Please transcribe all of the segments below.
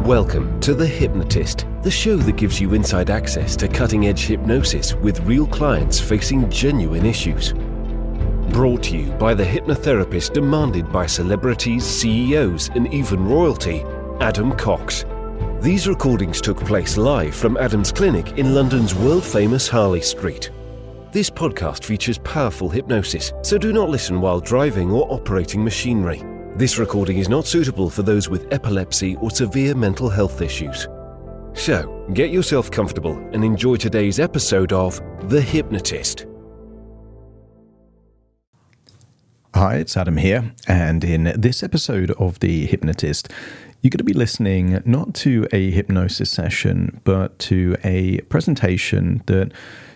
Welcome to The Hypnotist, the show that gives you inside access to cutting-edge hypnosis with real clients facing genuine issues. Brought to you by the hypnotherapist demanded by celebrities, CEOs, and even royalty, Adam Cox. These recordings took place live from Adam's clinic in London's world-famous Harley Street. This podcast features powerful hypnosis, so do not listen while driving or operating machinery. This recording is not suitable for those with epilepsy or severe mental health issues. So, get yourself comfortable and enjoy today's episode of The Hypnotist. Hi, it's Adam here, and in this episode of The Hypnotist, you're going to be listening not to a hypnosis session, but to a presentation that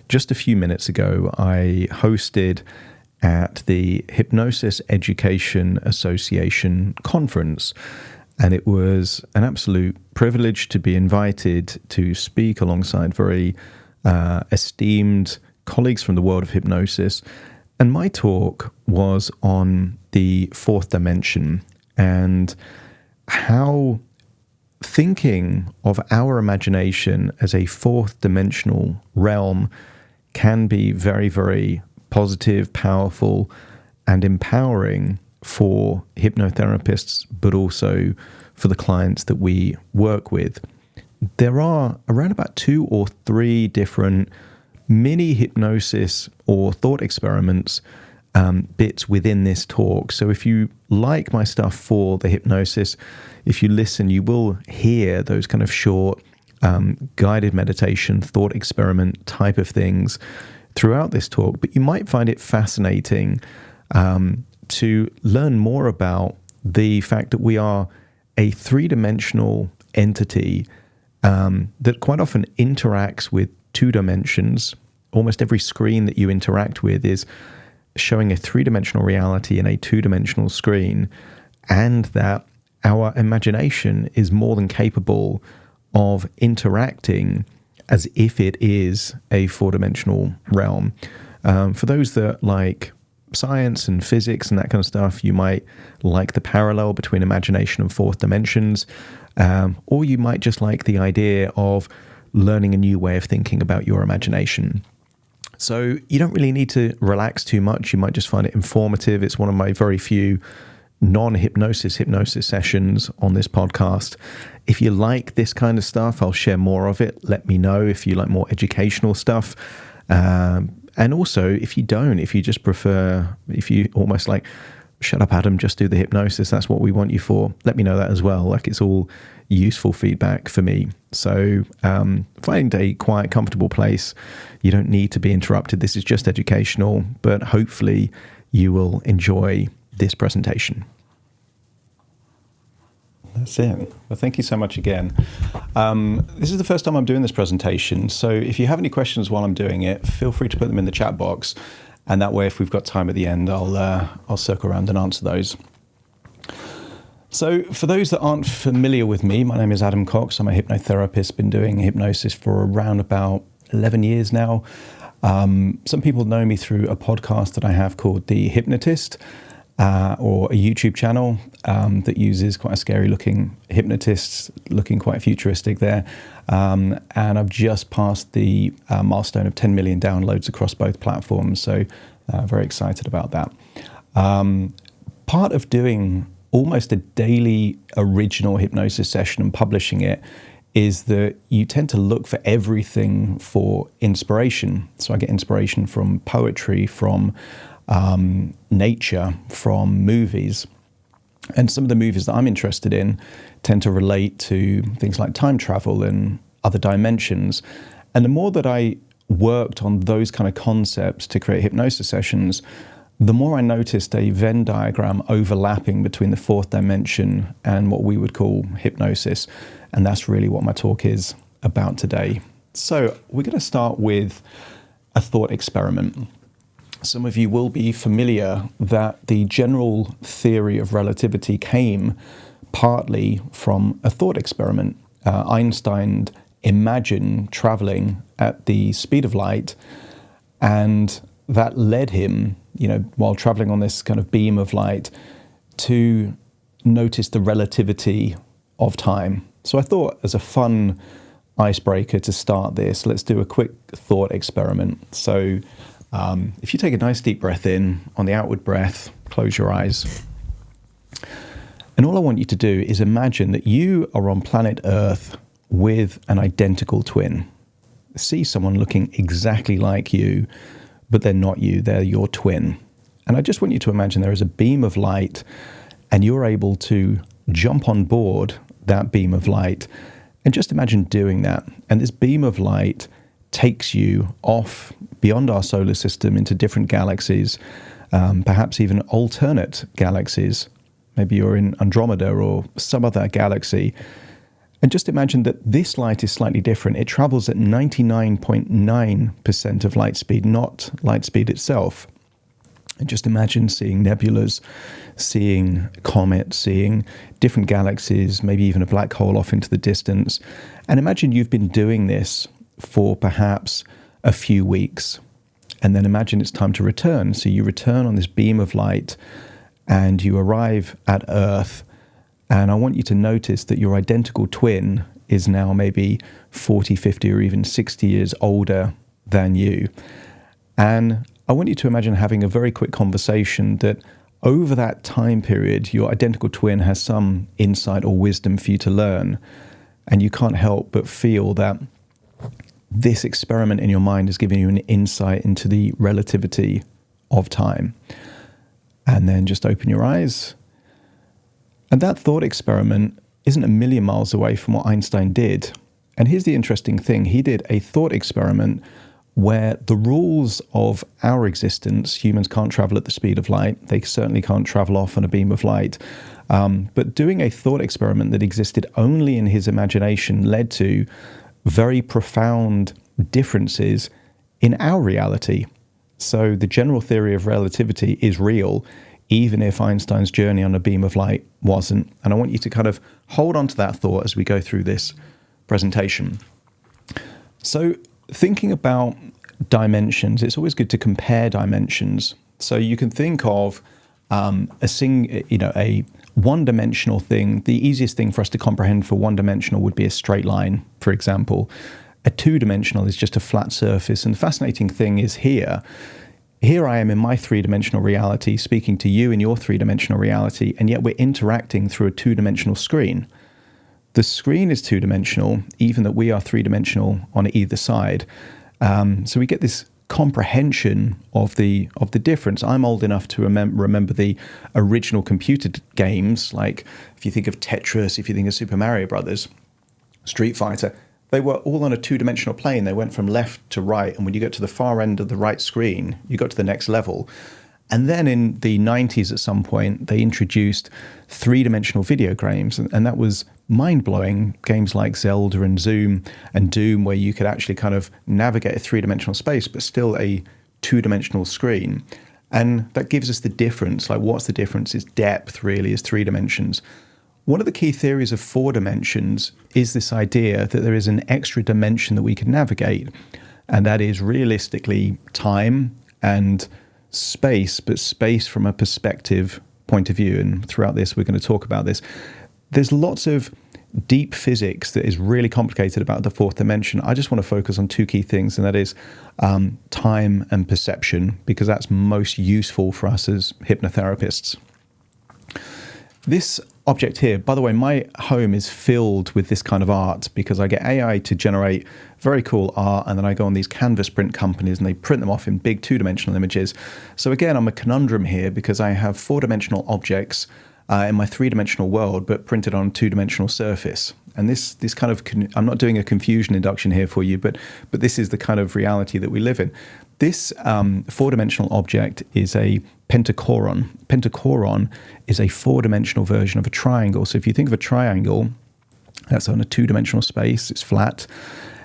just a few minutes ago I hosted at the Hypnosis Education Association conference. And it was an absolute privilege to be invited to speak alongside very esteemed colleagues from the world of hypnosis. And my talk was on the fourth dimension and how thinking of our imagination as a fourth dimensional realm can be very, very positive, powerful, and empowering for hypnotherapists, but also for the clients that we work with. There are around about 2 or 3 different mini hypnosis or thought experiments bits within this talk. So if you like my stuff for the hypnosis, if you listen, you will hear those kind of short guided meditation, thought experiment type of things throughout this talk, but you might find it fascinating to learn more about the fact that we are a 3-dimensional entity that quite often interacts with 2 dimensions. Almost every screen that you interact with is showing a 3-dimensional reality in a 2-dimensional screen, and that our imagination is more than capable of interacting as if it is a 4-dimensional realm. For those that like science and physics and that kind of stuff, you might like the parallel between imagination and 4th dimensions, or you might just like the idea of learning a new way of thinking about your imagination. So you don't really need to relax too much. You might just find it informative. It's one of my very few non-hypnosis sessions on this podcast. If you like this kind of stuff, I'll share more of it. Let me know if you like more educational stuff. And also, if you don't, if you just prefer, if you almost like, shut up, Adam, just do the hypnosis, that's what we want you for, let me know that as well. Like, it's all useful feedback for me. So find a quiet, comfortable place. You don't need to be interrupted. This is just educational, but hopefully you will enjoy this presentation. That's it. Well, thank you so much again. This is the first time I'm doing this presentation, so if you have any questions while I'm doing it, feel free to put them in the chat box, and that way, if we've got time at the end, I'll circle around and answer those. So for those that aren't familiar with me, my name is Adam Cox. I'm a hypnotherapist, been doing hypnosis for around about 11 years now. Some people know me through a podcast that I have called The Hypnotist, or a YouTube channel that uses quite a scary looking hypnotist, looking quite futuristic there. And I've just passed the milestone of 10 million downloads across both platforms. So very excited about that. Part of doing almost a daily original hypnosis session and publishing it is that you tend to look for everything for inspiration. So I get inspiration from poetry, from nature, from movies. And some of the movies that I'm interested in tend to relate to things like time travel and other dimensions. And the more that I worked on those kind of concepts to create hypnosis sessions, the more I noticed a Venn diagram overlapping between the 4th dimension and what we would call hypnosis. And that's really what my talk is about today. So we're going to start with a thought experiment. Some of you will be familiar that the general theory of relativity came partly from a thought experiment. Einstein imagined traveling at the speed of light, and that led him, while traveling on this kind of beam of light, to notice the relativity of time. So I thought, as a fun icebreaker to start this, let's do a quick thought experiment. So if you take a nice deep breath in, on the outward breath, close your eyes. And all I want you to do is imagine that you are on planet Earth with an identical twin. See someone looking exactly like you, but they're not you, they're your twin. And I just want you to imagine there is a beam of light and you're able to jump on board that beam of light. And just imagine doing that. And this beam of light takes you off beyond our solar system into different galaxies, perhaps even alternate galaxies. Maybe you're in Andromeda or some other galaxy. And just imagine that this light is slightly different. It travels at 99.9% of light speed, not light speed itself. And just imagine seeing nebulas, seeing comets, seeing different galaxies, maybe even a black hole off into the distance. And imagine you've been doing this for perhaps a few weeks. And then imagine it's time to return. So you return on this beam of light and you arrive at Earth. And I want you to notice that your identical twin is now maybe 40, 50, or even 60 years older than you. And I want you to imagine having a very quick conversation that over that time period, your identical twin has some insight or wisdom for you to learn. And you can't help but feel that this experiment in your mind is giving you an insight into the relativity of time. And then just open your eyes. And that thought experiment isn't a million miles away from what Einstein did. And here's the interesting thing. He did a thought experiment where the rules of our existence, humans can't travel at the speed of light. They certainly can't travel off on a beam of light. But doing a thought experiment that existed only in his imagination led to very profound differences in our reality. So the general theory of relativity is real, even if Einstein's journey on a beam of light wasn't. And I want you to kind of hold on to that thought as we go through this presentation. So thinking about dimensions, it's always good to compare dimensions. So you can think of a one-dimensional thing. The easiest thing for us to comprehend for one-dimensional would be a straight line, for example. A two-dimensional is just a flat surface. And the fascinating thing is here I am in my three-dimensional reality speaking to you in your three-dimensional reality, and yet we're interacting through a two-dimensional screen. The screen is two-dimensional, even that we are three-dimensional on either side. So we get this comprehension of the difference. I'm old enough to remember the original computer games, like if you think of Tetris, if you think of Super Mario Brothers, Street Fighter, they were all on a two-dimensional plane. They went from left to right, and when you get to the far end of the right screen, you got to the next level. And then in the 90s at some point, they introduced three-dimensional video games, and that was mind-blowing. Games like Zelda and Zoom and Doom, where you could actually kind of navigate a three-dimensional space, but still a two-dimensional screen. And that gives us the difference. Like, what's the difference? Is depth, really, is 3 dimensions. One of the key theories of 4 dimensions is this idea that there is an extra dimension that we can navigate, and that is realistically time and space, but space from a perspective point of view. And throughout this, we're going to talk about this. There's lots of deep physics that is really complicated about the 4th dimension. I just want to focus on 2 key things, and that is time and perception, because that's most useful for us as hypnotherapists. This object here, by the way, my home is filled with this kind of art because I get AI to generate very cool art, and then I go on these canvas print companies and they print them off in big 2-dimensional images. So again, I'm a conundrum here because I have 4-dimensional objects in my 3-dimensional world, but printed on a 2-dimensional surface. And this kind of, I'm not doing a confusion induction here for you, but this is the kind of reality that we live in. This 4-dimensional object is a pentachoron. Pentachoron is a 4-dimensional version of a triangle. So if you think of a triangle, that's on a 2-dimensional space, it's flat.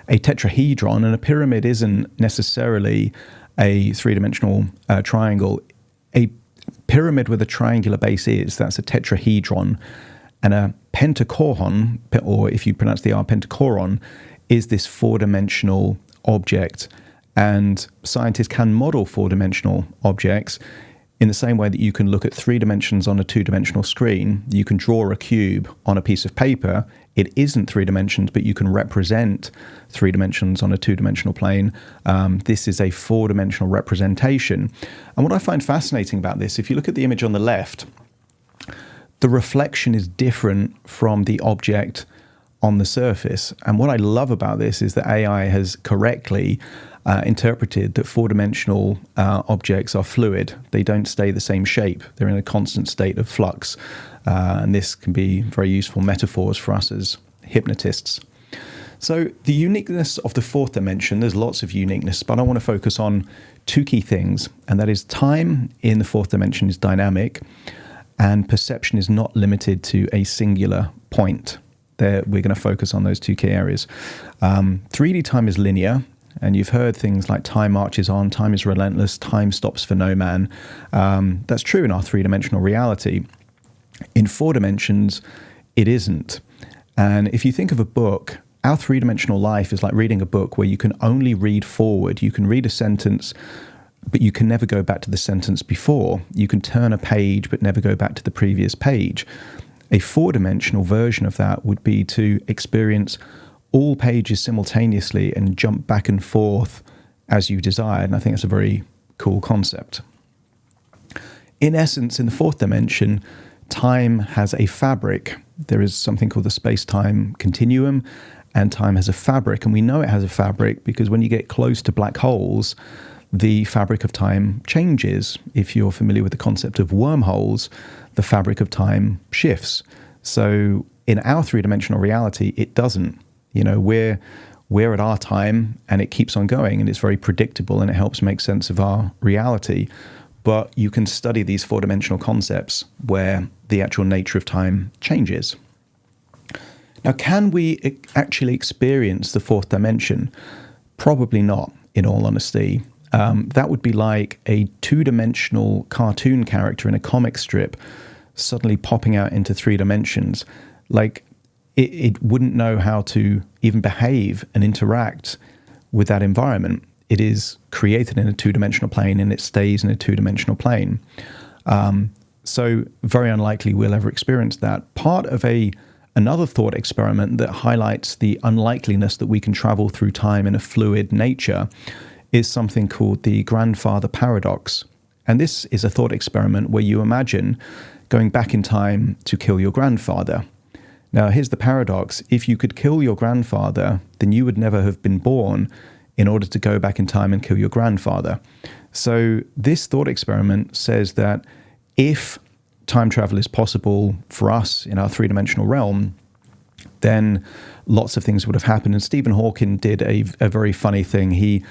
A tetrahedron, and a pyramid isn't necessarily a 3-dimensional triangle. A pyramid with a triangular base that's a tetrahedron. And a pentachoron, or if you pronounce the R, pentachoron, is this 4-dimensional object. And scientists can model 4-dimensional objects In the same way that you can look at 3 dimensions on a 2-dimensional screen, you can draw a cube on a piece of paper. It isn't 3 dimensions, but you can represent 3 dimensions on a 2-dimensional plane. This is a 4-dimensional representation. And what I find fascinating about this, if you look at the image on the left, the reflection is different from the object on the surface. And what I love about this is that AI has correctly interpreted that 4-dimensional objects are fluid. They don't stay the same shape. They're in a constant state of flux. And this can be very useful metaphors for us as hypnotists. So the uniqueness of the 4th dimension, there's lots of uniqueness, but I want to focus on 2 key things. And that is time in the 4th dimension is dynamic, and perception is not limited to a singular point. We're going to focus on those 2 key areas. 3D time is linear, and you've heard things like time marches on, time is relentless, time stops for no man. That's true in our 3-dimensional reality. In 4 dimensions, it isn't. And if you think of a book, our 3-dimensional life is like reading a book where you can only read forward. You can read a sentence, but you can never go back to the sentence before. You can turn a page, but never go back to the previous page. A 4-dimensional version of that would be to experience all pages simultaneously and jump back and forth as you desire. And I think it's a very cool concept. In essence, in the 4th dimension, time has a fabric. There is something called the space-time continuum, and time has a fabric. And we know it has a fabric because when you get close to black holes, the fabric of time changes. If you're familiar with the concept of wormholes, the fabric of time shifts. So in our 3-dimensional reality, it doesn't. You know, we're at our time and it keeps on going, and it's very predictable and it helps make sense of our reality. But you can study these 4-dimensional concepts where the actual nature of time changes. Now, can we actually experience the 4th dimension? Probably not, in all honesty. That would be like a 2-dimensional cartoon character in a comic strip suddenly popping out into 3 dimensions. Like, it wouldn't know how to even behave and interact with that environment. It is created in a 2-dimensional plane and it stays in a 2-dimensional plane. So very unlikely we'll ever experience that. Part of another thought experiment that highlights the unlikeliness that we can travel through time in a fluid nature is something called the grandfather paradox. And this is a thought experiment where you imagine going back in time to kill your grandfather. Now, here's the paradox. If you could kill your grandfather, then you would never have been born in order to go back in time and kill your grandfather. So this thought experiment says that if time travel is possible for us in our 3-dimensional realm, then lots of things would have happened. And Stephen Hawking did a very funny thing. He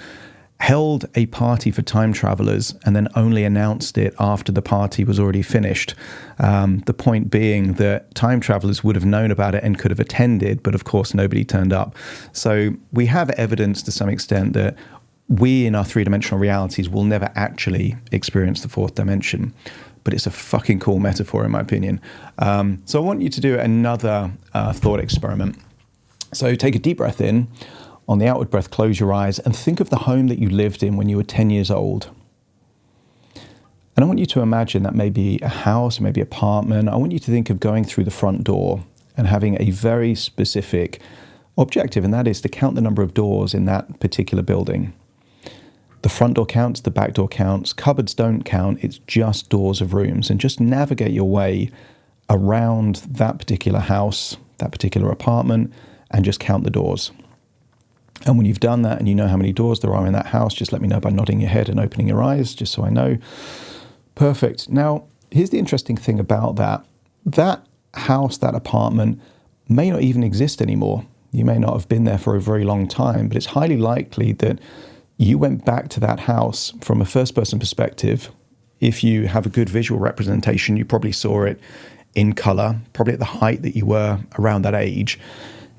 held a party for time travelers and then only announced it after the party was already finished. The point being that time travelers would have known about it and could have attended, but of course nobody turned up. So we have evidence to some extent that we in our 3-dimensional realities will never actually experience the 4th dimension. But it's a fucking cool metaphor in my opinion. So I want you to do another thought experiment. So take a deep breath in. On the outward breath, close your eyes and think of the home that you lived in when you were 10 years old. And I want you to imagine that maybe a house, maybe an apartment. I want you to think of going through the front door and having a very specific objective, and that is to count the number of doors in that particular building. The front door counts, the back door counts, cupboards don't count, it's just doors of rooms. And just navigate your way around that particular house, that particular apartment, and just count the doors. And when you've done that and you know how many doors there are in that house, just let me know by nodding your head and opening your eyes, just so I know. Perfect. Now, here's the interesting thing about that. That house, that apartment, may not even exist anymore. You may not have been there for a very long time, but it's highly likely that you went back to that house from a first-person perspective. If you have a good visual representation, you probably saw it in color, probably at the height that you were around that age.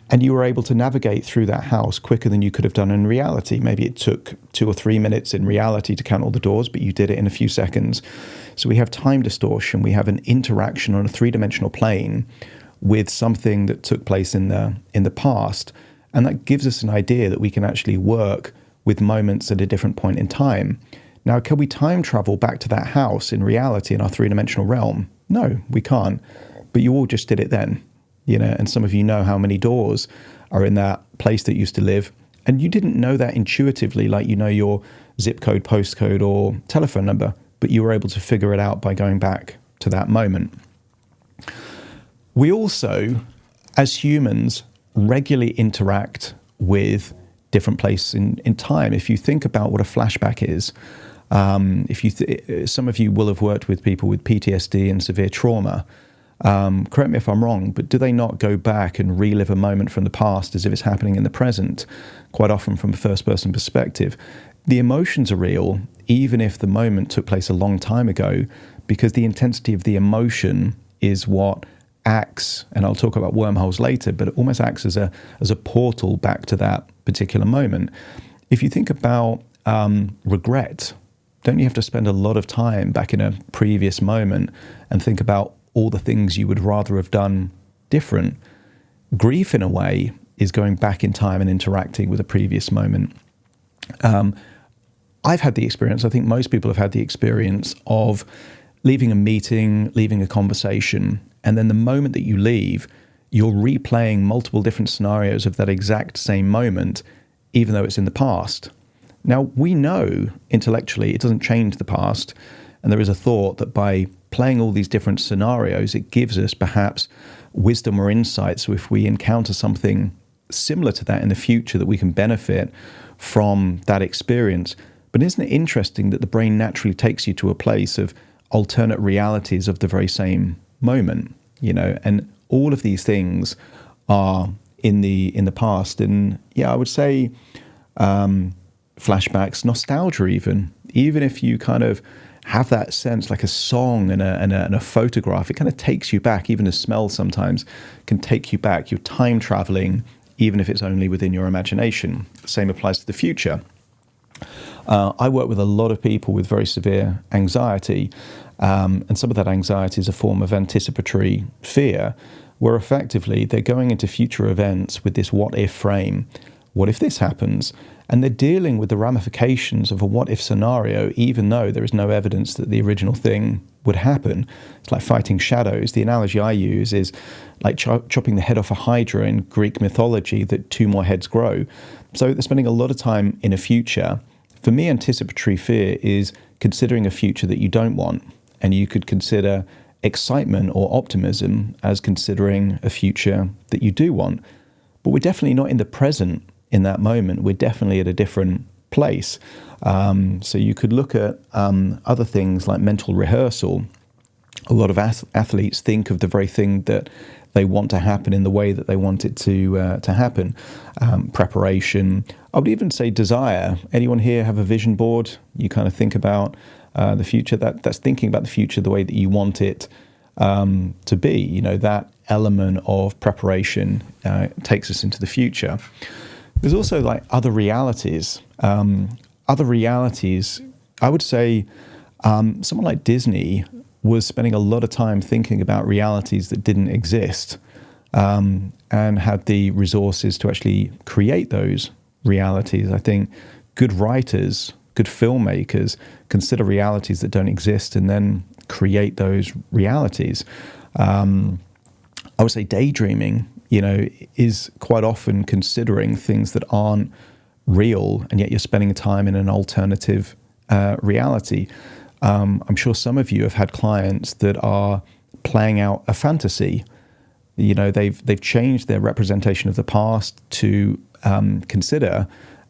And you were able to navigate through that house quicker than you could have done in reality. Maybe it took 2 or 3 minutes in reality to count all the doors, but you did it in a few seconds. So we have time distortion. We have an interaction on a 3-dimensional plane with something that took place in the past. And that gives us an idea that we can actually work with moments at a different point in time. Now, can we time travel back to that house in reality in our three-dimensional realm? No, we can't. But you all just did it then, and some of you know how many doors are in that place that you used to live. And you didn't know that intuitively, like you know your zip code, postcode, or telephone number, but you were able to figure it out by going back to that moment. We also, as humans, regularly interact with different places in time. If you think about what a flashback is, some of you will have worked with people with PTSD and severe trauma. Correct me if I'm wrong, but do they not go back and relive a moment from the past as if it's happening in the present, quite often from a first-person perspective? The emotions are real, even if the moment took place a long time ago, because the intensity of the emotion is what acts, and I'll talk about wormholes later, but it almost acts as a portal back to that particular moment. If you think about regret, don't you have to spend a lot of time back in a previous moment and think about all the things you would rather have done different? Grief, in a way, is going back in time and interacting with a previous moment. I've had the experience, I think most people have had the experience of leaving a meeting, leaving a conversation, and then the moment that you leave, you're replaying multiple different scenarios of that exact same moment, even though it's in the past. Now, we know intellectually it doesn't change the past, and there is a thought that by playing all these different scenarios, it gives us perhaps wisdom or insight. So if we encounter something similar to that in the future, that we can benefit from that experience. But isn't it interesting that the brain naturally takes you to a place of alternate realities of the very same moment, and all of these things are in the past. And yeah, I would say flashbacks, nostalgia, even if you kind of have that sense, like a song and a photograph, it kind of takes you back. Even a smell sometimes can take you back. You're time traveling, even if it's only within your imagination. The same applies to the future. I work with a lot of people with very severe anxiety, and some of that anxiety is a form of anticipatory fear, where effectively they're going into future events with this what-if frame. What if this happens? And they're dealing with the ramifications of a what-if scenario, even though there is no evidence that the original thing would happen. It's like fighting shadows. The analogy I use is like chopping the head off a hydra in Greek mythology, that two more heads grow. So they're spending a lot of time in a future. For me, anticipatory fear is considering a future that you don't want. And you could consider excitement or optimism as considering a future that you do want. But we're definitely not in the present in that moment. We're definitely at a different place. So you could look at other things like mental rehearsal. A lot of athletes think of the very thing that they want to happen in the way that they want it to happen. Preparation. I would even say desire. Anyone here have a vision board? You kind of think about the future. That's thinking about the future the way that you want it to be. That element of preparation takes us into the future. There's also like other realities. I would say someone like Disney was spending a lot of time thinking about realities that didn't exist, and had the resources to actually create those realities. I think good writers, good filmmakers consider realities that don't exist and then create those realities. I would say daydreaming, is quite often considering things that aren't real, and yet you're spending time in an alternative reality. I'm sure some of you have had clients that are playing out a fantasy. They've changed their representation of the past to consider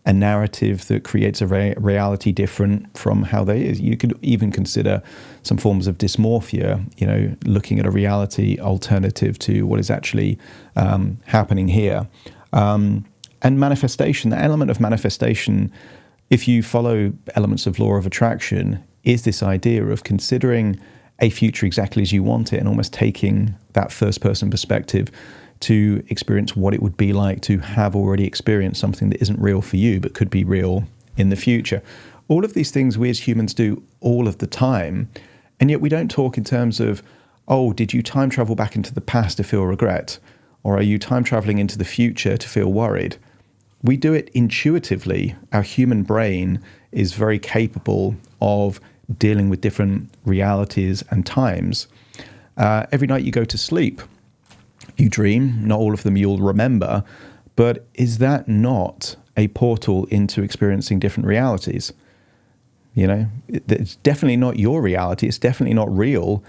a narrative that creates a reality different from how they is. You could even consider some forms of dysmorphia, looking at a reality alternative to what is actually happening here. And manifestation, the element of manifestation, if you follow elements of law of attraction, is this idea of considering a future exactly as you want it and almost taking that first person perspective to experience what it would be like to have already experienced something that isn't real for you but could be real in the future. All of these things we as humans do all of the time, and yet we don't talk in terms of, oh, did you time travel back into the past to feel regret? Or are you time traveling into the future to feel worried? We do it intuitively. Our human brain is very capable of dealing with different realities and times. Every night you go to sleep, you dream. Not all of them you'll remember, but is that not a portal into experiencing different realities? You know, it's definitely not your reality. It's definitely not real.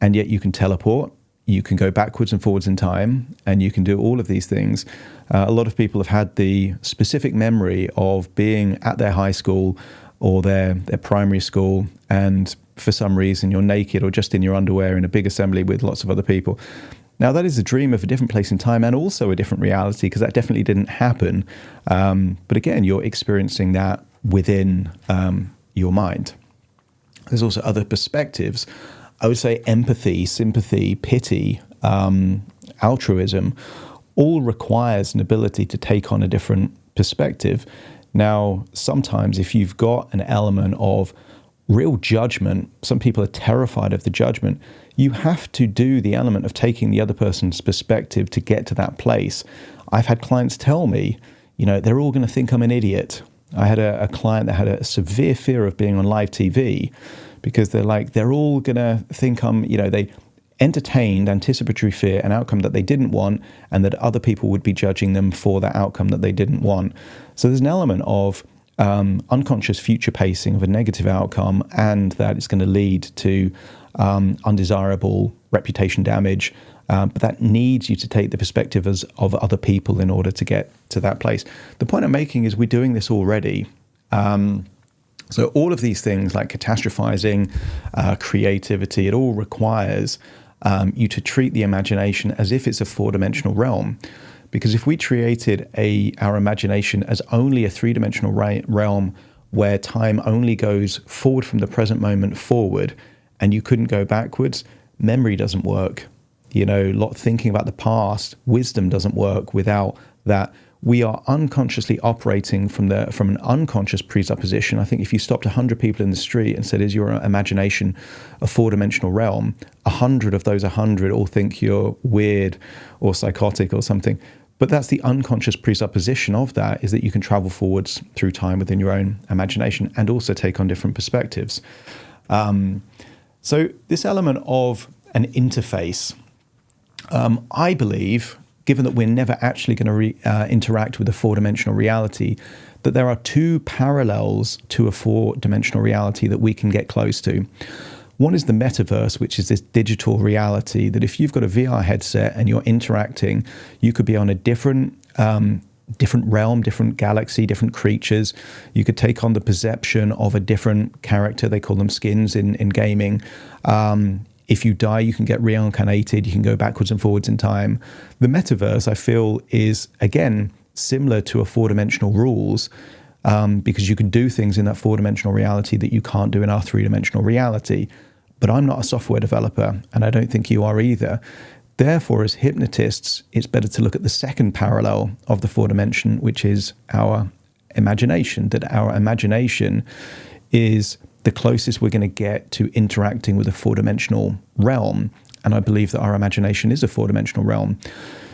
And yet you can teleport, you can go backwards and forwards in time, and you can do all of these things. A lot of people have had the specific memory of being at their high school or their primary school, and for some reason you're naked or just in your underwear in a big assembly with lots of other people. Now, that is a dream of a different place in time and also a different reality, because that definitely didn't happen. But again, you're experiencing that within your mind. There's also other perspectives. I would say empathy, sympathy, pity, altruism, all requires an ability to take on a different perspective. Now, sometimes if you've got an element of real judgment, some people are terrified of the judgment, you have to do the element of taking the other person's perspective to get to that place. I've had clients tell me, you know, they're all going to think I'm an idiot. I had a client that had a severe fear of being on live TV because they're all going to think I'm, you know, they entertained anticipatory fear, an outcome that they didn't want, and that other people would be judging them for that outcome that they didn't want. So there's an element of unconscious future pacing of a negative outcome, and that it's going to lead to undesirable reputation damage. But that needs you to take the perspective of other people in order to get to that place. The point I'm making is we're doing this already. So all of these things like catastrophizing, creativity, it all requires you to treat the imagination as if it's a four-dimensional realm. Because if we treated our imagination as only a three-dimensional realm where time only goes forward from the present moment forward, and you couldn't go backwards, memory doesn't work. You know, thinking about the past, wisdom doesn't work without that. We are unconsciously operating from an unconscious presupposition. I think if you stopped 100 people in the street and said, is your imagination a four-dimensional realm? 100 of those 100 all think you're weird or psychotic or something. But that's the unconscious presupposition of that, is that you can travel forwards through time within your own imagination and also take on different perspectives. So this element of an interface, I believe, given that we're never actually going to interact with a four-dimensional reality, that there are two parallels to a four-dimensional reality that we can get close to. One is the metaverse, which is this digital reality that if you've got a VR headset and you're interacting, you could be on a different realm, different galaxy, different creatures. You could take on the perception of a different character. They call them skins in gaming. If you die, you can get reincarnated. You can go backwards and forwards in time. The metaverse, I feel, is, again, similar to a four-dimensional rules because you can do things in that four-dimensional reality that you can't do in our three-dimensional reality. But I'm not a software developer, and I don't think you are either. Therefore, as hypnotists, it's better to look at the second parallel of the four-dimension, which is our imagination, that our imagination is the closest we're going to get to interacting with a four-dimensional realm. And I believe that our imagination is a four-dimensional realm.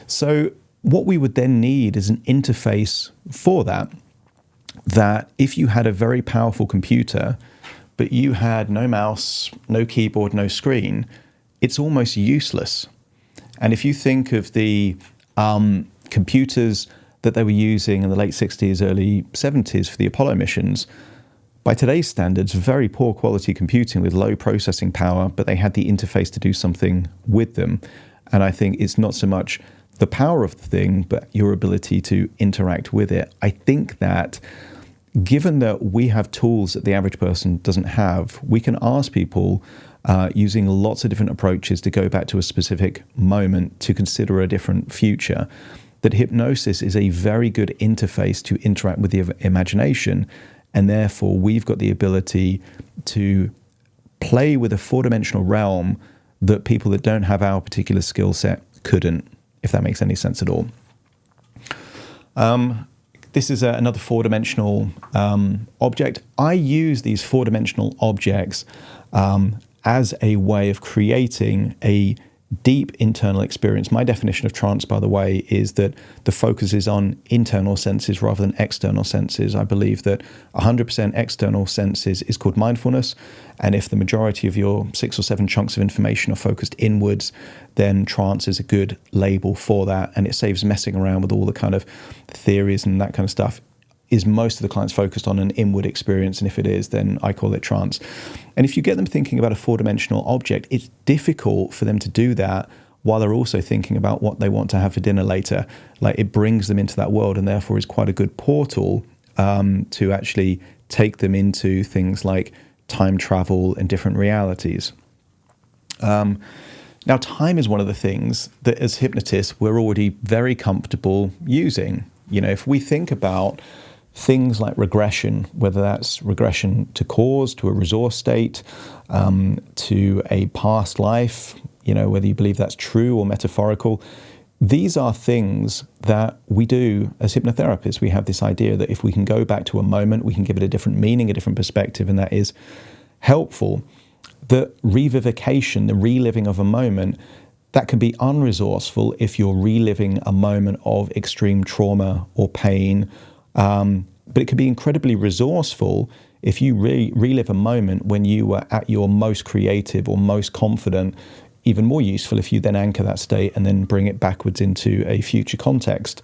So what we would then need is an interface for that if you had a very powerful computer, but you had no mouse, no keyboard, no screen, it's almost useless. And if you think of the computers that they were using in the late 60s, early 70s for the Apollo missions, by today's standards, very poor quality computing with low processing power, but they had the interface to do something with them. And I think it's not so much the power of the thing, but your ability to interact with it. I think that given that we have tools that the average person doesn't have, we can ask people using lots of different approaches to go back to a specific moment to consider a different future, that hypnosis is a very good interface to interact with the imagination. And therefore, we've got the ability to play with a four-dimensional realm that people that don't have our particular skill set couldn't, if that makes any sense at all. This is another four-dimensional object. I use these four-dimensional objects as a way of creating a deep internal experience. My definition of trance, by the way, is that the focus is on internal senses rather than external senses. I believe that 100% external senses is called mindfulness, and if the majority of your 6 or 7 chunks of information are focused inwards, then trance is a good label for that, and it saves messing around with all the kind of theories and that kind of stuff. Is most of the clients focused on an inward experience? And if it is, then I call it trance. And if you get them thinking about a 4-dimensional object, it's difficult for them to do that while they're also thinking about what they want to have for dinner later. Like, it brings them into that world, and therefore is quite a good portal to actually take them into things like time travel and different realities. Now, time is one of the things that as hypnotists, we're already very comfortable using. You know, if we think about things like regression, whether that's regression to cause, to a resource state, to a past life, you know, whether you believe that's true or metaphorical, these are things that we do as hypnotherapists. We have this idea that if we can go back to a moment, we can give it a different meaning, a different perspective, and that is helpful. The revivification, the reliving of a moment, that can be unresourceful if you're reliving a moment of extreme trauma or pain. But it can be incredibly resourceful if you relive a moment when you were at your most creative or most confident. Even more useful if you then anchor that state and then bring it backwards into a future context.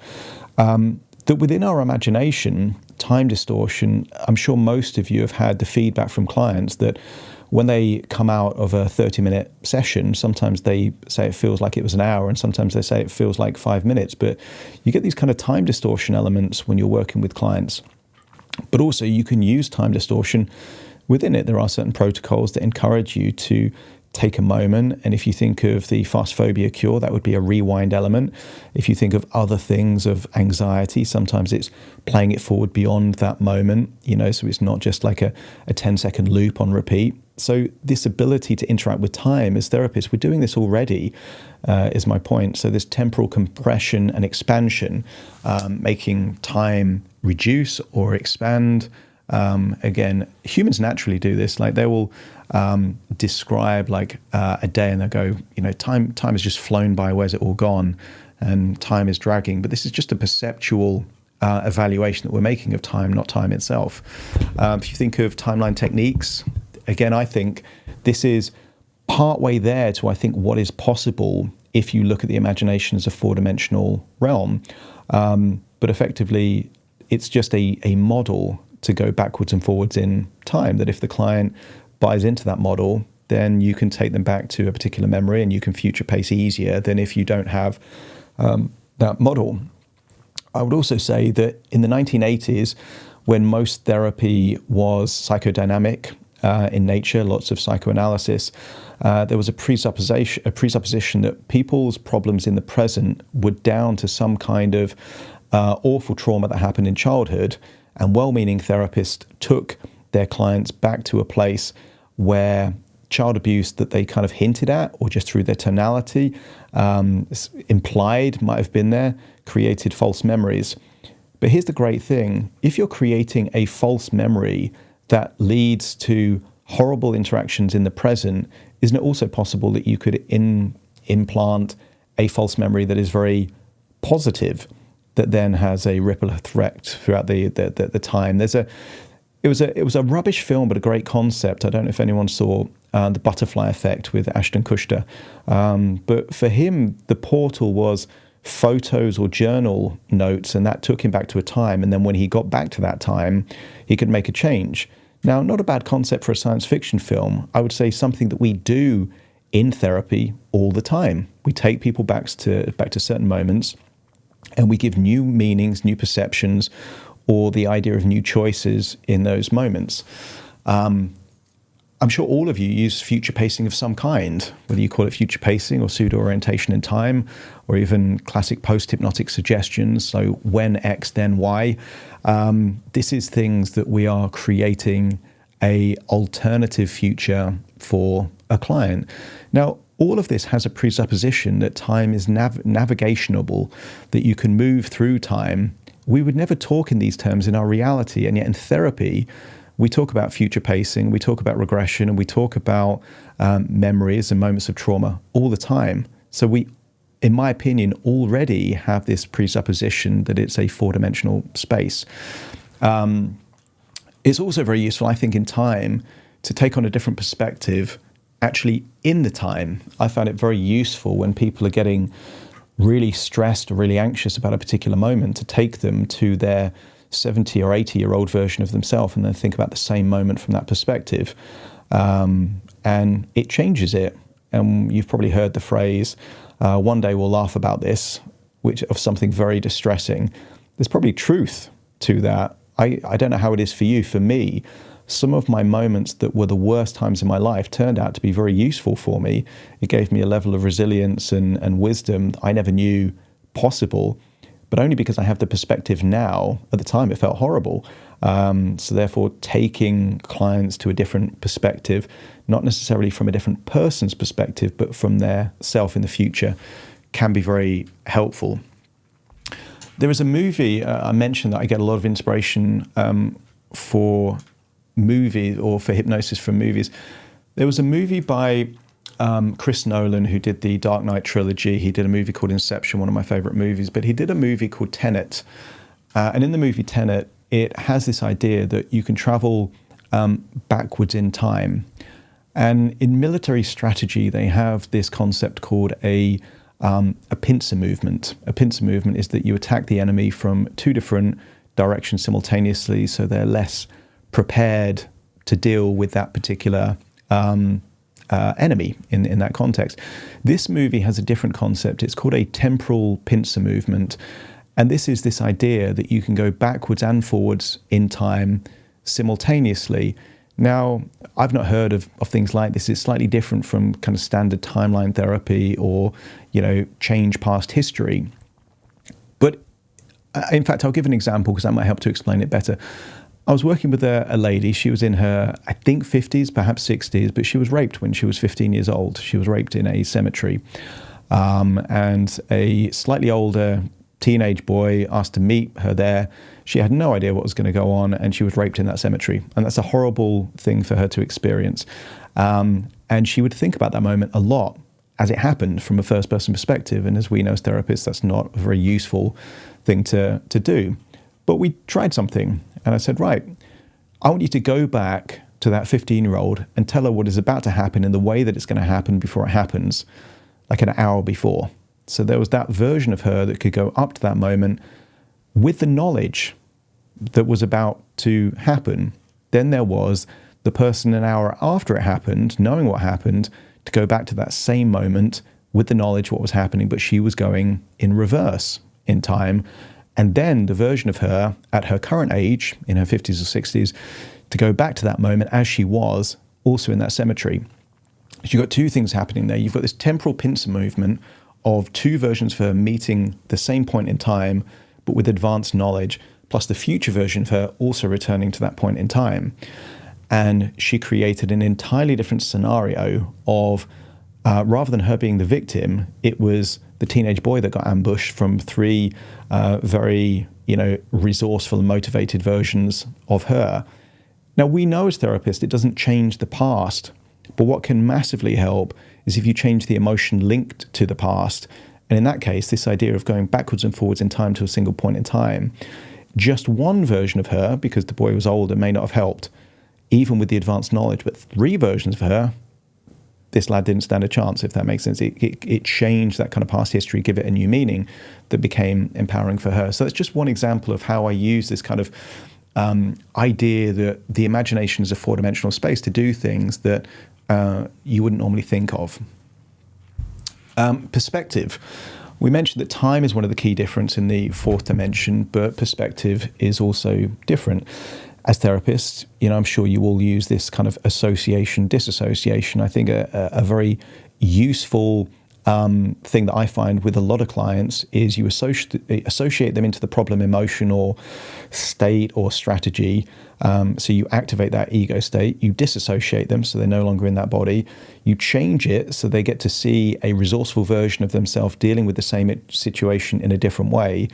That within our imagination, time distortion, I'm sure most of you have had the feedback from clients that when they come out of a 30-minute session, sometimes they say it feels like it was an hour, and sometimes they say it feels like 5 minutes. But you get these kind of time distortion elements when you're working with clients. But also you can use time distortion within it. There are certain protocols that encourage you to take a moment. And if you think of the fast phobia cure, that would be a rewind element. If you think of other things of anxiety, sometimes it's playing it forward beyond that moment, you know, so it's not just like a 10-second loop on repeat. So this ability to interact with time as therapists, we're doing this already, is my point. So this temporal compression and expansion, making time reduce or expand. Again, humans naturally do this. Like, they will describe like a day and they'll go, you know, time has just flown by, where's it all gone? And time is dragging. But this is just a perceptual evaluation that we're making of time, not time itself. If you think of timeline techniques, again, I think this is partway there to, I think, what is possible if you look at the imagination as a 4-dimensional realm. But effectively, it's just a model to go backwards and forwards in time, that if the client buys into that model, then you can take them back to a particular memory and you can future pace easier than if you don't have that model. I would also say that in the 1980s, when most therapy was psychodynamic in nature, lots of psychoanalysis, there was a presupposition that people's problems in the present were down to some kind of awful trauma that happened in childhood. And well-meaning therapists took their clients back to a place where child abuse that they kind of hinted at, or just through their tonality, implied might have been there, created false memories. But here's the great thing. If you're creating a false memory that leads to horrible interactions in the present, isn't it also possible that you could implant a false memory that is very positive, that then has a ripple effect throughout the time? It was a rubbish film, but a great concept. I don't know if anyone saw The Butterfly Effect with Ashton Kutcher. But for him, the portal was photos or journal notes, and that took him back to a time. And then when he got back to that time, he could make a change. Now, not a bad concept for a science fiction film. I would say something that we do in therapy all the time. We take people back to certain moments, and we give new meanings, new perceptions, or the idea of new choices in those moments. I'm sure all of you use future pacing of some kind, whether you call it future pacing or pseudo-orientation in time, or even classic post-hypnotic suggestions, so when X, then Y. This is things that we are creating a alternative future for a client. Now, all of this has a presupposition that time is navigationable, that you can move through time. We would never talk in these terms in our reality, and yet in therapy, we talk about future pacing, we talk about regression, and we talk about memories and moments of trauma all the time. So we, in my opinion, already have this presupposition that it's a four-dimensional space. It's also very useful, I think, in time to take on a different perspective actually in the time. I found it very useful when people are getting really stressed or really anxious about a particular moment to take them to their 70 or 80-year-old version of themselves and then think about the same moment from that perspective. And it changes it. And you've probably heard the phrase, one day we'll laugh about this, which of something very distressing. There's probably truth to that. I don't know how it is for you. For me, some of my moments that were the worst times in my life turned out to be very useful for me. It gave me a level of resilience and wisdom I never knew possible, but only because I have the perspective now. At the time, it felt horrible. So therefore, taking clients to a different perspective, not necessarily from a different person's perspective, but from their self in the future, can be very helpful. There is a movie, I mentioned that I get a lot of inspiration for movies or for hypnosis from movies. There was a movie by Chris Nolan, who did the Dark Knight trilogy. He did a movie called Inception, one of my favorite movies, but he did a movie called Tenet. And in the movie Tenet, it has this idea that you can travel backwards in time. And in military strategy, they have this concept called a pincer movement. A pincer movement is that you attack the enemy from two different directions simultaneously, so they're less prepared to deal with that particular enemy in that context. This movie has a different concept. It's called a temporal pincer movement. And this is this idea that you can go backwards and forwards in time simultaneously. Now, I've not heard of things like this. It's slightly different from kind of standard timeline therapy or, change past history. But in fact, I'll give an example because that might help to explain it better. I was working with a lady. She was in her, I think, 50s, perhaps 60s, but she was raped when she was 15 years old. She was raped in a cemetery. And a slightly older teenage boy asked to meet her there. She had no idea what was going to go on, and she was raped in that cemetery. And that's a horrible thing for her to experience. And she would think about that moment a lot as it happened from a first-person perspective. And as we know as therapists, that's not a very useful thing to do. But we tried something. And I said, right, I want you to go back to that 15-year-old and tell her what is about to happen in the way that it's going to happen before it happens, like an hour before. So there was that version of her that could go up to that moment with the knowledge that was about to happen. Then there was the person an hour after it happened, knowing what happened, to go back to that same moment with the knowledge what was happening, but she was going in reverse in time. And then the version of her at her current age, in her 50s or 60s, to go back to that moment as she was, also in that cemetery. So you've got two things happening there. You've got this temporal pincer movement of two versions of her meeting the same point in time, but with advanced knowledge, plus the future version of her also returning to that point in time. And she created an entirely different scenario of, rather than her being the victim, it was the teenage boy that got ambushed from three very, resourceful and motivated versions of her. Now, we know as therapists, it doesn't change the past, but what can massively help is if you change the emotion linked to the past. And in that case, this idea of going backwards and forwards in time to a single point in time, just one version of her, because the boy was older, may not have helped, even with the advanced knowledge, but three versions of her, this lad didn't stand a chance, if that makes sense. It changed that kind of past history, give it a new meaning that became empowering for her. So that's just one example of how I use this kind of idea that the imagination is a four-dimensional space to do things that you wouldn't normally think of. Perspective. We mentioned that time is one of the key difference in the fourth dimension, but perspective is also different. As therapists, I'm sure you all use this kind of association, disassociation. I think a very useful thing that I find with a lot of clients is you associate them into the problem emotion or state or strategy. So you activate that ego state, you disassociate them so they're no longer in that body, you change it so they get to see a resourceful version of themselves dealing with the same situation in a different way.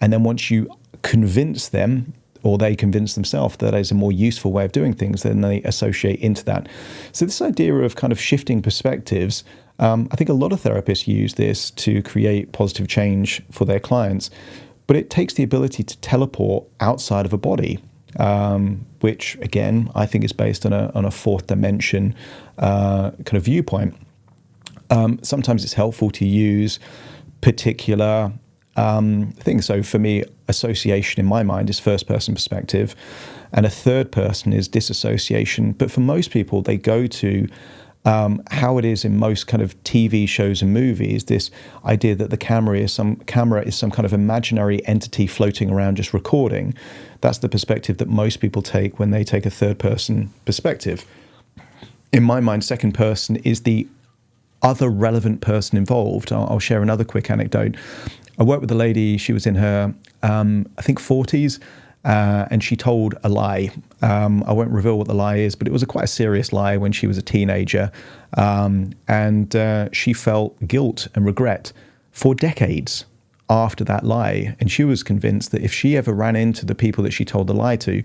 And then once you convince them, or they convince themselves that is a more useful way of doing things, then they associate into that. So this idea of kind of shifting perspectives I think a lot of therapists use this to create positive change for their clients, but it takes the ability to teleport outside of a body, which again, I think is based on a fourth dimension kind of viewpoint. Sometimes it's helpful to use particular things. So for me, association in my mind is first person perspective, and a third person is disassociation. But for most people, they go to how it is in most kind of TV shows and movies, this idea that the camera is some kind of imaginary entity floating around just recording. That's the perspective that most people take when they take a third person perspective. In my mind, second person is the other relevant person involved. I'll share another quick anecdote. I worked with a lady, she was in her, I think 40s, and she told a lie. I won't reveal what the lie is, but it was quite a serious lie when she was a teenager. And she felt guilt and regret for decades after that lie. And she was convinced that if she ever ran into the people that she told the lie to,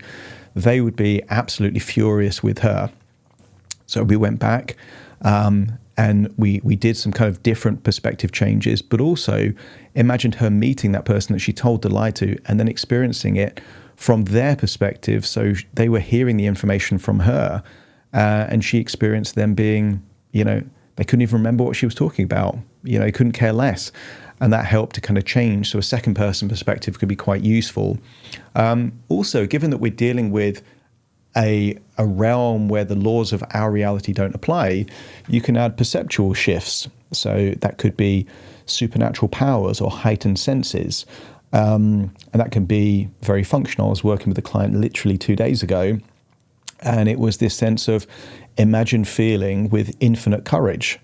they would be absolutely furious with her. So we went back and we did some kind of different perspective changes, but also imagined her meeting that person that she told the lie to and then experiencing it from their perspective. So they were hearing the information from her, and she experienced them being, they couldn't even remember what she was talking about. They couldn't care less. And that helped to kind of change. So a second person perspective could be quite useful. Also, given that we're dealing with a realm where the laws of our reality don't apply, you can add perceptual shifts. So that could be supernatural powers or heightened senses. And that can be very functional. I was working with a client literally 2 days ago, and it was this sense of imagine feeling with infinite courage.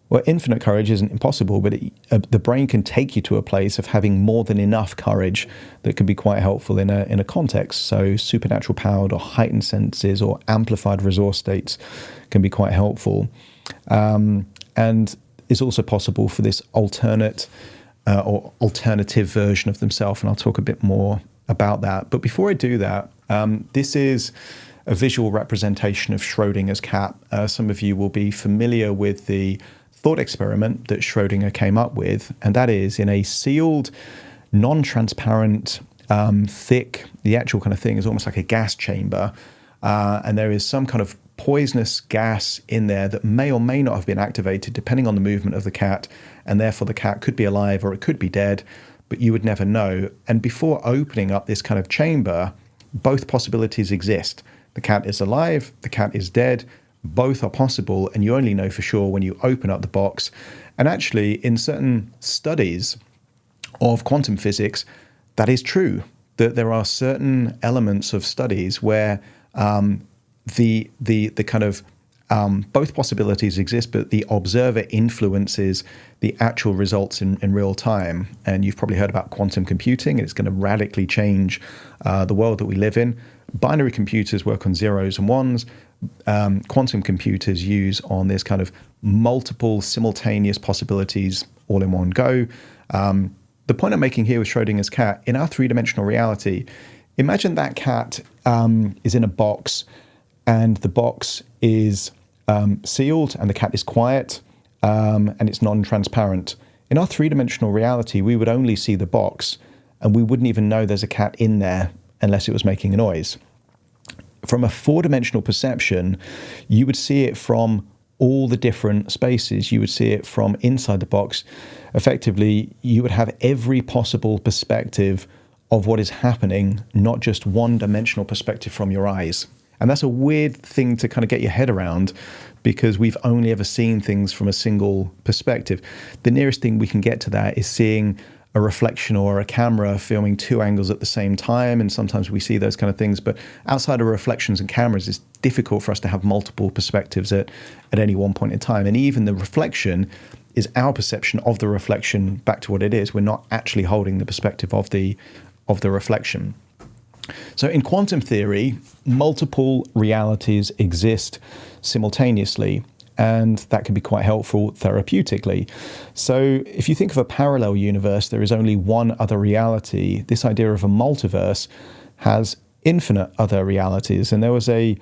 Well, infinite courage isn't impossible, but the brain can take you to a place of having more than enough courage that can be quite helpful in a context. So supernatural power or heightened senses or amplified resource states can be quite helpful. And it's also possible for this alternate or alternative version of themselves, and I'll talk a bit more about that. But before I do that, this is a visual representation of Schrödinger's cat. Some of you will be familiar with the thought experiment that Schrödinger came up with, and that is in a sealed, non-transparent, thick, the actual kind of thing is almost like a gas chamber, and there is some kind of poisonous gas in there that may or may not have been activated depending on the movement of the cat, and therefore the cat could be alive or it could be dead, but you would never know. And before opening up this kind of chamber, both possibilities exist. The cat is alive, the cat is dead, both are possible, and you only know for sure when you open up the box. And actually, in certain studies of quantum physics, that is true, that there are certain elements of studies where the kind of both possibilities exist, but the observer influences the actual results in real time. And you've probably heard about quantum computing, and it's going to radically change the world that we live in. Binary computers work on zeros and ones. Quantum computers use on this kind of multiple simultaneous possibilities all in one go. The point I'm making here with Schrödinger's cat, in our three-dimensional reality, imagine that cat is in a box, and the box is sealed, and the cat is quiet, and it's non-transparent. In our three-dimensional reality, we would only see the box, and we wouldn't even know there's a cat in there unless it was making a noise. From a four-dimensional perception, you would see it from all the different spaces. You would see it from inside the box. Effectively, you would have every possible perspective of what is happening, not just one-dimensional perspective from your eyes. And that's a weird thing to kind of get your head around, because we've only ever seen things from a single perspective. The nearest thing we can get to that is seeing a reflection or a camera filming two angles at the same time, and sometimes we see those kind of things. But outside of reflections and cameras, it's difficult for us to have multiple perspectives at any one point in time. And even the reflection is our perception of the reflection back to what it is. We're not actually holding the perspective of the reflection. So in quantum theory, multiple realities exist simultaneously, and that can be quite helpful therapeutically. So if you think of a parallel universe, there is only one other reality. This idea of a multiverse has infinite other realities. And there was a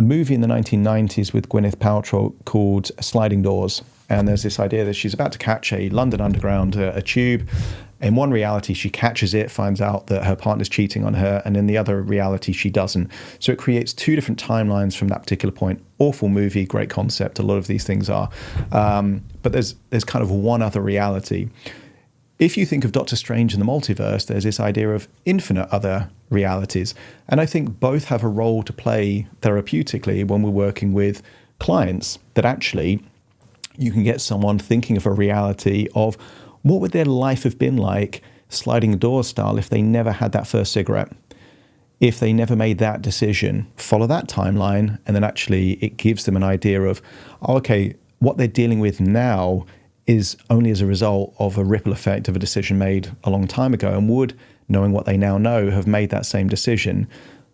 movie in the 1990s with Gwyneth Paltrow called Sliding Doors. And there's this idea that she's about to catch a London Underground, a tube. In one reality, she catches it, finds out that her partner's cheating on her, and in the other reality, she doesn't. So it creates two different timelines from that particular point. Awful movie, great concept. A lot of these things are. But there's kind of one other reality. If you think of Doctor Strange in the multiverse, there's this idea of infinite other realities. And I think both have a role to play therapeutically when we're working with clients, that actually you can get someone thinking of a reality of what would their life have been like, sliding door style, if they never had that first cigarette, if they never made that decision. Follow that timeline, and then actually it gives them an idea of, okay, what they're dealing with now is only as a result of a ripple effect of a decision made a long time ago, and would, knowing what they now know, have made that same decision?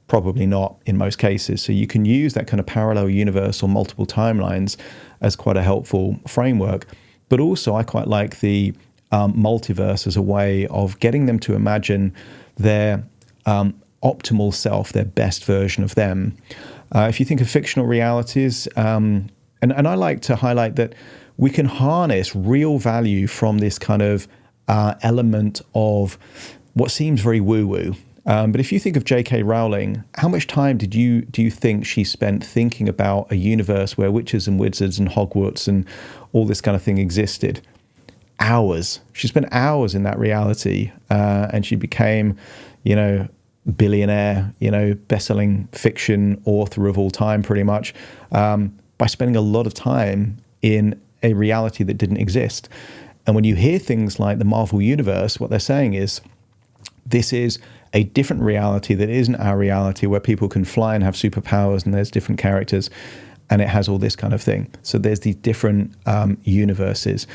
Probably not in most cases. So you can use that kind of parallel universe or multiple timelines as quite a helpful framework. But also I quite like the multiverse as a way of getting them to imagine their optimal self, their best version of them. If you think of fictional realities, and I like to highlight that we can harness real value from this kind of element of what seems very woo-woo. But if you think of J.K. Rowling, how much time do you think she spent thinking about a universe where witches and wizards and Hogwarts and all this kind of thing existed? Hours. She spent hours in that reality, and she became, billionaire, best-selling fiction author of all time, pretty much, by spending a lot of time in a reality that didn't exist. And when you hear things like the Marvel Universe, what they're saying is, this is a different reality that isn't our reality, where people can fly and have superpowers and there's different characters, and it has all this kind of thing. So there's these different universes.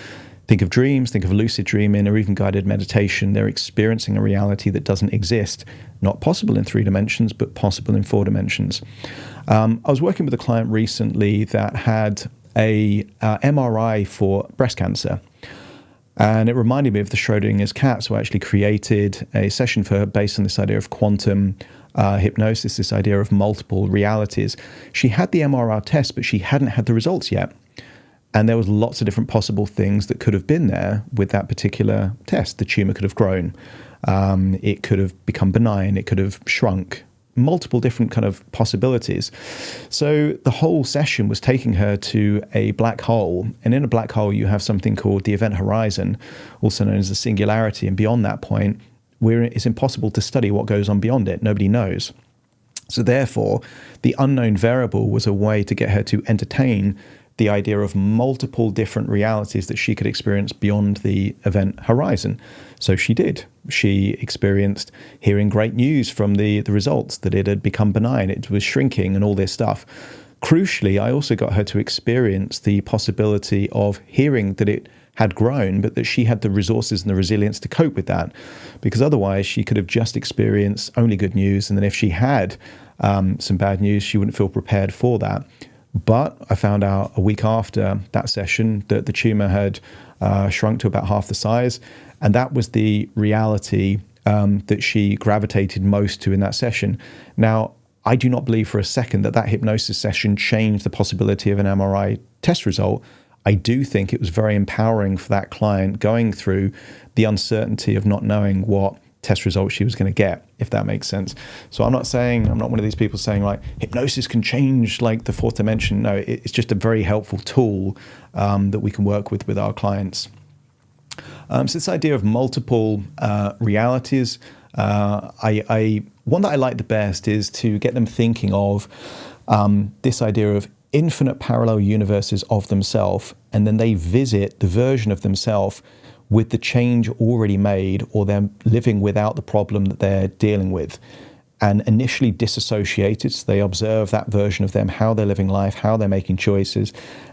Think of dreams, think of lucid dreaming, or even guided meditation. They're experiencing a reality that doesn't exist, not possible in 3 dimensions, but possible in 4 dimensions. I was working with a client recently that had a MRI for breast cancer. And it reminded me of the Schrodinger's cat. So I actually created a session for her based on this idea of quantum hypnosis, this idea of multiple realities. She had the MRI test, but she hadn't had the results yet. And there was lots of different possible things that could have been there with that particular test. The tumor could have grown. It could have become benign. It could have shrunk. Multiple different kind of possibilities. So the whole session was taking her to a black hole. And in a black hole, you have something called the event horizon, also known as the singularity. And beyond that point, it's impossible to study what goes on beyond it. Nobody knows. So therefore, the unknown variable was a way to get her to entertain the idea of multiple different realities that she could experience beyond the event horizon. So she did. She experienced hearing great news from the results, that it had become benign, it was shrinking and all this stuff. Crucially, I also got her to experience the possibility of hearing that it had grown, but that she had the resources and the resilience to cope with that. Because otherwise she could have just experienced only good news. And then if she had some bad news, she wouldn't feel prepared for that. But I found out a week after that session that the tumor had shrunk to about half the size. And that was the reality that she gravitated most to in that session. Now, I do not believe for a second that hypnosis session changed the possibility of an MRI test result. I do think it was very empowering for that client going through the uncertainty of not knowing what test result she was going to get, if that makes sense. So I'm not one of these people saying like hypnosis can change like the 4th dimension. No, it's just a very helpful tool that we can work with our clients. So this idea of multiple realities, one that I like the best is to get them thinking of this idea of infinite parallel universes of themselves, and then they visit the version of themselves with the change already made, or them living without the problem that they're dealing with, and initially disassociated. So they observe that version of them, how they're living life, how they're making choices,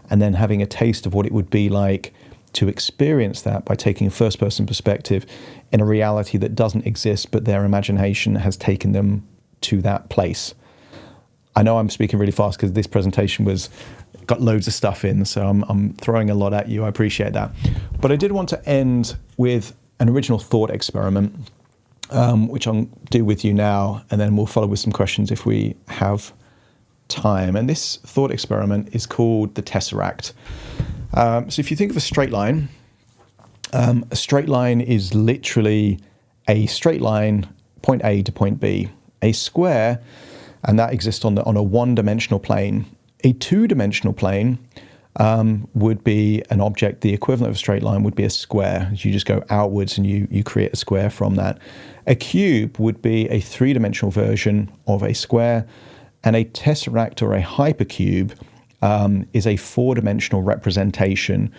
and then having a taste of what it would be like to experience that by taking a first-person perspective in a reality that doesn't exist, but their imagination has taken them to that place. I know I'm speaking really fast because this presentation got loads of stuff in, so I'm throwing a lot at you. I appreciate that. But I did want to end with an original thought experiment. which I'll do with you now, and then we'll follow with some questions if we have time. And this thought experiment is called the Tesseract. So if you think of a straight line is literally a straight line, point A to point B. A square, and that exists on a one-dimensional plane. A two-dimensional plane would be an object. The equivalent of a straight line would be a square. You just go outwards and you create a square from that. A cube would be a three-dimensional version of a square, and a tesseract or a hypercube is a four-dimensional representation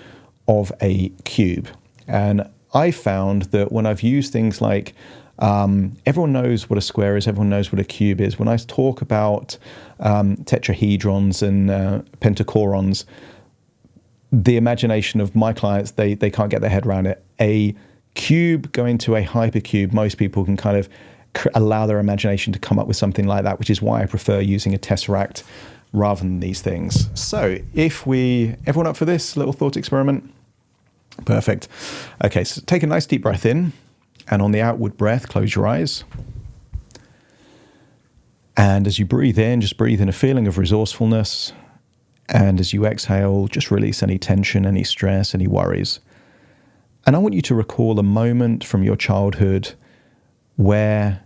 of a cube. And I found that when I've used things like everyone knows what a square is, everyone knows what a cube is. When I talk about tetrahedrons and pentachorons, the imagination of my clients, they can't get their head around it. A cube going to a hypercube, most people can kind of allow their imagination to come up with something like that, which is why I prefer using a tesseract rather than these things. So everyone up for this little thought experiment? Perfect. Okay, so take a nice deep breath in, and on the outward breath, close your eyes. And as you breathe in, just breathe in a feeling of resourcefulness. And as you exhale, just release any tension, any stress, any worries. And I want you to recall a moment from your childhood where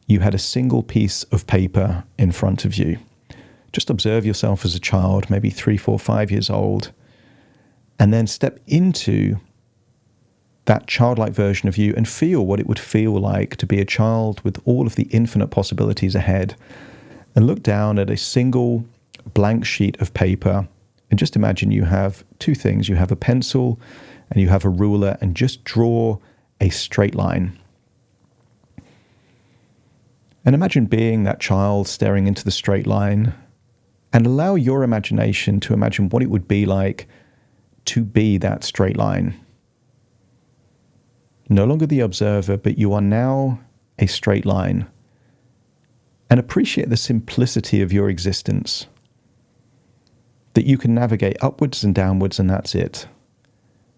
you had a single piece of paper in front of you. Just observe yourself as a child, maybe 3, 4, 5 years old, and then step into that childlike version of you and feel what it would feel like to be a child with all of the infinite possibilities ahead. And look down at a single blank sheet of paper and just imagine you have two things. You have a pencil and you have a ruler, and just draw a straight line. And imagine being that child staring into the straight line, and allow your imagination to imagine what it would be like to be that straight line. No longer the observer, but you are now a straight line. And appreciate the simplicity of your existence. That you can navigate upwards and downwards, and that's it.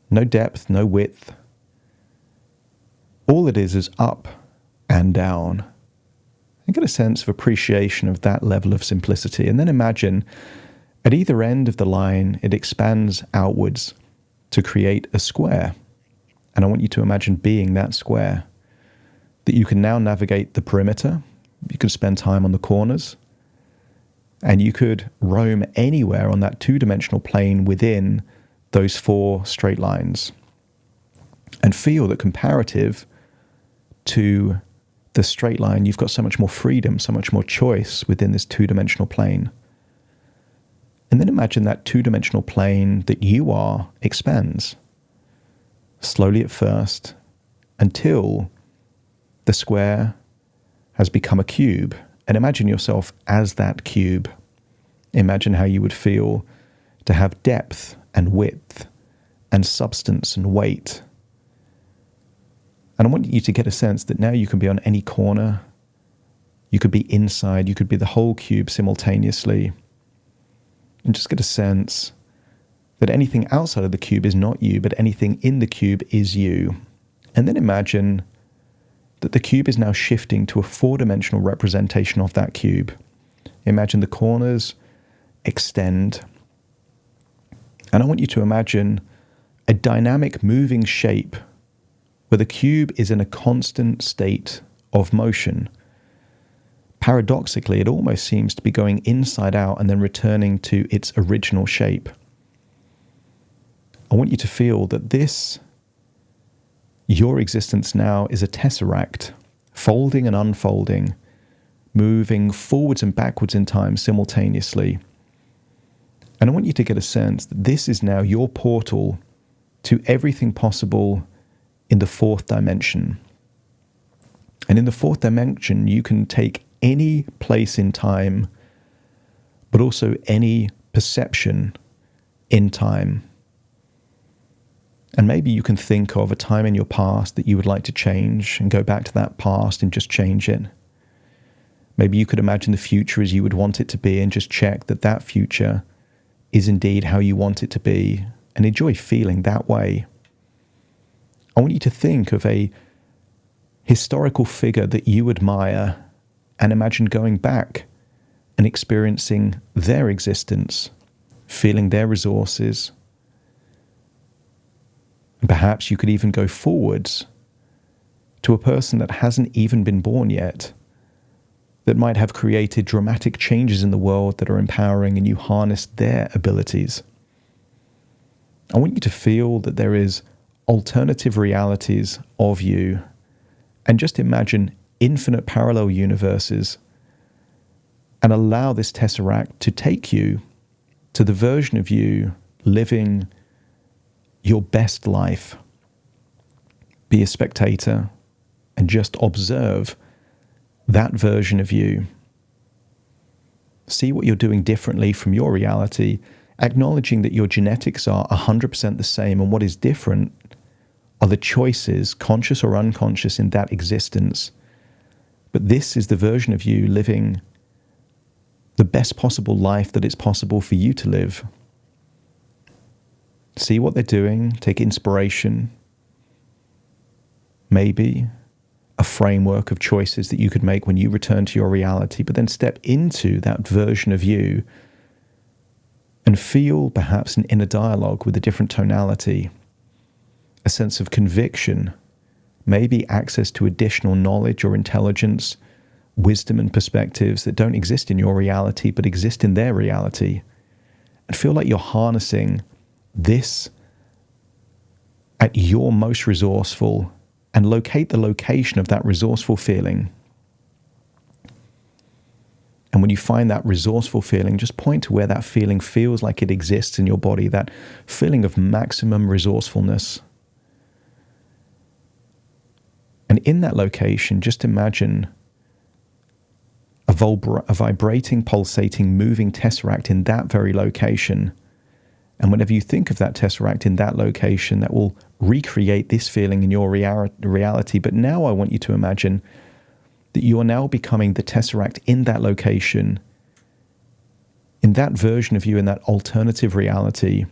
No depth, no width. All it is up and down. And get a sense of appreciation of that level of simplicity. And then imagine at either end of the line, it expands outwards to create a square. And I want you to imagine being that square. That you can now navigate the perimeter. You can spend time on the corners. And you could roam anywhere on that two-dimensional plane within those four straight lines. And feel that comparative to the straight line, you've got so much more freedom, so much more choice within this two-dimensional plane. And then imagine that two-dimensional plane that you are expands. Slowly at first, until the square has become a cube. And imagine yourself as that cube. Imagine how you would feel to have depth and width and substance and weight. And I want you to get a sense that now you can be on any corner. You could be inside. You could be the whole cube simultaneously. And just get a sense that anything outside of the cube is not you, but anything in the cube is you. And then imagine that the cube is now shifting to a four-dimensional representation of that cube. Imagine the corners extend. And I want you to imagine a dynamic moving shape where the cube is in a constant state of motion. Paradoxically, it almost seems to be going inside out and then returning to its original shape. I want you to feel that your existence now is a tesseract, folding and unfolding, moving forwards and backwards in time simultaneously. And I want you to get a sense that this is now your portal to everything possible in the fourth dimension. And in the fourth dimension, you can take any place in time, but also any perception in time. And maybe you can think of a time in your past that you would like to change and go back to that past and just change it. Maybe you could imagine the future as you would want it to be and just check that that future is indeed how you want it to be and enjoy feeling that way. I want you to think of a historical figure that you admire and imagine going back and experiencing their existence, feeling their resources. And perhaps you could even go forwards to a person that hasn't even been born yet, that might have created dramatic changes in the world that are empowering, and you harness their abilities. I want you to feel that there is alternative realities of you, and just imagine infinite parallel universes, and allow this tesseract to take you to the version of you living your best life. Be a spectator and just observe that version of you. See what you're doing differently from your reality, acknowledging that your genetics are 100% the same, and what is different are the choices, conscious or unconscious, in that existence. But this is the version of you living the best possible life that it's possible for you to live. See what they're doing, take inspiration, maybe a framework of choices that you could make when you return to your reality, but then step into that version of you and feel perhaps an inner dialogue with a different tonality, a sense of conviction, maybe access to additional knowledge or intelligence, wisdom and perspectives that don't exist in your reality but exist in their reality, and feel like you're harnessing this at your most resourceful, and locate the location of that resourceful feeling. And when you find that resourceful feeling, just point to where that feeling feels like it exists in your body, that feeling of maximum resourcefulness. And in that location, just imagine a vibrating, pulsating, moving tesseract in that very location. And whenever you think of that tesseract in that location, that will recreate this feeling in your reality. But now I want you to imagine that you are now becoming the tesseract in that location, in that version of you, in that alternative reality,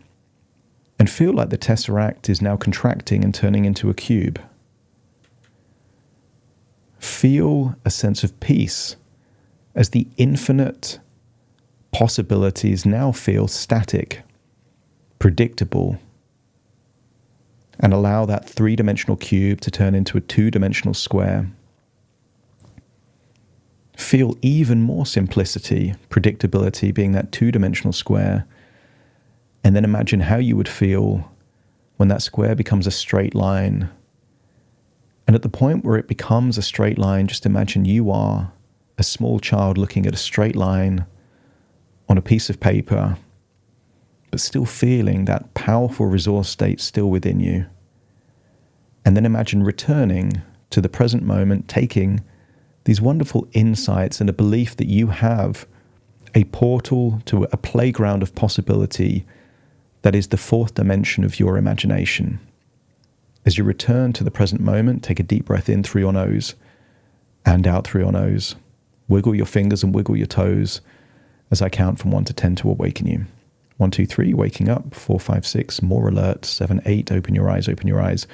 and feel like the tesseract is now contracting and turning into a cube. Feel a sense of peace as the infinite possibilities now feel static, predictable, and allow that three-dimensional cube to turn into a two-dimensional square. Feel even more simplicity, predictability being that two-dimensional square, and then imagine how you would feel when that square becomes a straight line. And at the point where it becomes a straight line, just imagine you are a small child looking at a straight line on a piece of paper, but still feeling that powerful resource state still within you. And then imagine returning to the present moment, taking these wonderful insights and a belief that you have a portal to a playground of possibility that is the fourth dimension of your imagination. As you return to the present moment, take a deep breath in through your nose and out through your nose. Wiggle your fingers and wiggle your toes as I count from 1 to 10 to awaken you. 1, 2, 3, waking up. 4, 5, 6, more alert. 7, 8, open your eyes, open your eyes.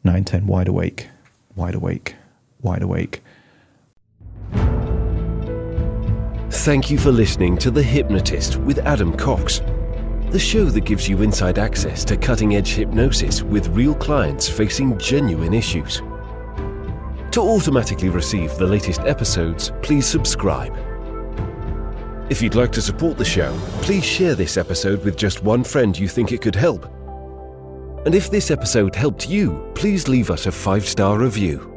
9, 10, wide awake, wide awake, wide awake. Thank you for listening to The Hypnotist with Adam Cox, the show that gives you inside access to cutting-edge hypnosis with real clients facing genuine issues. To automatically receive the latest episodes, please subscribe. If you'd like to support the show, please share this episode with just one friend you think it could help. And if this episode helped you, please leave us a 5-star review.